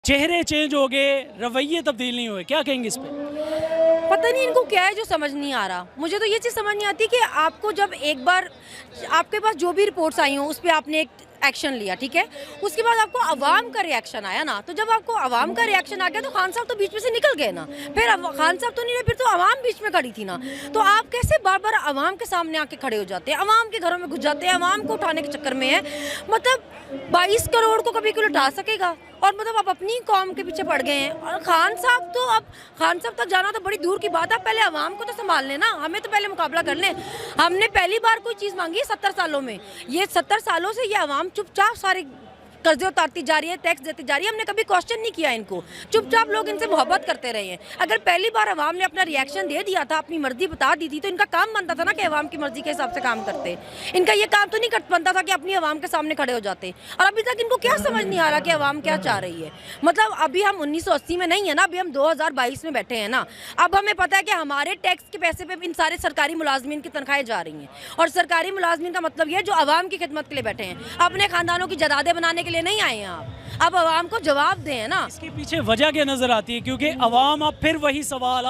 चेहरे चेंज हो गए, रवैये तब्दील नहीं हुए, क्या कहेंगे इस पे? पता नहीं इनको क्या है जो समझ नहीं आ रहा। मुझे तो ये चीज़ समझ नहीं आती कि आपको जब एक बार आपके पास जो भी रिपोर्ट्स आई हो उस पे आपने एक एक्शन लिया, ठीक है, उसके बाद आपको अवाम का रिएक्शन आया ना, तो जब आपको अवाम का रिएक्शन आ गया तो खान साहब तो बीच में से निकल गए ना। फिर खान साहब तो नहीं रहे, फिर तो अवाम बीच में खड़ी थी ना। तो आप कैसे बार बार अवाम के सामने आके खड़े हो जाते हैं, अवाम के घरों में घुस जाते हैं, अवाम को उठाने के चक्कर में है। मतलब 22 करोड़ को कभी कोई उठा सकेगा? और मतलब आप अपनी कौम के पीछे पड़ गए हैं। और खान साहब तो अब खान साहब तक जाना तो बड़ी दूर की बात है। पहले अवाम को तो संभाल लेना, हमें तो पहले मुकाबला कर लें। हमने पहली बार कोई चीज़ मांगी है 70 सालों में। ये 70 सालों से ये अवाम चुपचाप सारे कर्जे उतारती जा रही है, टैक्स देती जा रही है। हमने कभी क्वेश्चन नहीं किया इनको, चुपचाप लोग इनसे मोहब्बत करते रहे हैं। अगर पहली बार अवाम ने अपना रिएक्शन दे दिया था, अपनी मर्जी बता दी थी, तो इनका काम बनता था ना कि अवाम की मर्जी के हिसाब से काम करते। इनका ये काम तो नहीं बनता था कि अपनी अवाम के सामने खड़े हो जाते। और अभी तक इनको क्या समझ नहीं आ रहा कि अवाम क्या चाह रही है। मतलब अभी हम 1980 में नहीं है ना, अभी हम 2022 में बैठे हैं ना। अब हमें पता है कि हमारे टैक्स के पैसे पे इन सारे सरकारी मुलाजमीन की तनख्वाहें जा रही हैं। और सरकारी मुलाजमीन का मतलब ये जो अवाम की खिदमत के लिए बैठे हैं, अपने खानदानों की जदादे बनाने के लिए नहीं आए हैं आप। अब अवाम को जवाब दें ना। इसके पीछे वजह क्या नजर आती है? क्योंकि अवाम अब फिर वही सवाल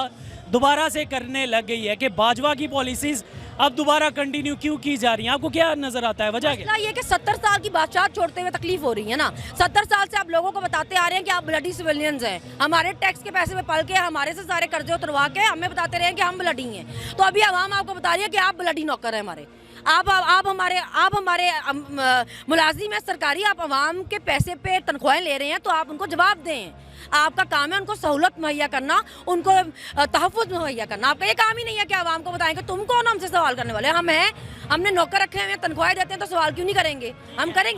दोबारा से करने लग गई है कि बाजवा की पॉलिसीज अब दोबारा कंटिन्यू क्यों की जा रही हैं? आपको क्या नजर आता है, वजह क्या? ये कि 70 साल की बादशाह छोड़ते हुए तकलीफ हो रही है ना। 70 साल से आप लोगों को बताते आ रहे हैं कि आप ब्लडी सिविलियंस हैं, हमारे टैक्स के पैसे में पल के हमारे से सारे कर्जे उतरवा के हमें बताते रहे कि हम ब्लडी हैं। तो अभी अवाम आपको बता रही है कि आप ब्लडी नौकर हैं हमारे। आप हमारे मुलाजिम हैं सरकारी, आप अवाम के पैसे पे तनख्वाहें ले रहे हैं, तो आप उनको जवाब दें। आपका काम है उनको सहूलत मुहैया करना, उनको तहफ़्फ़ुज़ मुहैया करना। आपका ये काम ही नहीं है कि आवाम को बताएं कि तुम कौन हमसे सवाल करने वाले। हम हैं, हमने नौकर रखे हुए हैं, तनख्वाहें देते हैं, तो सवाल क्यों नहीं करेंगे? हम करेंगे।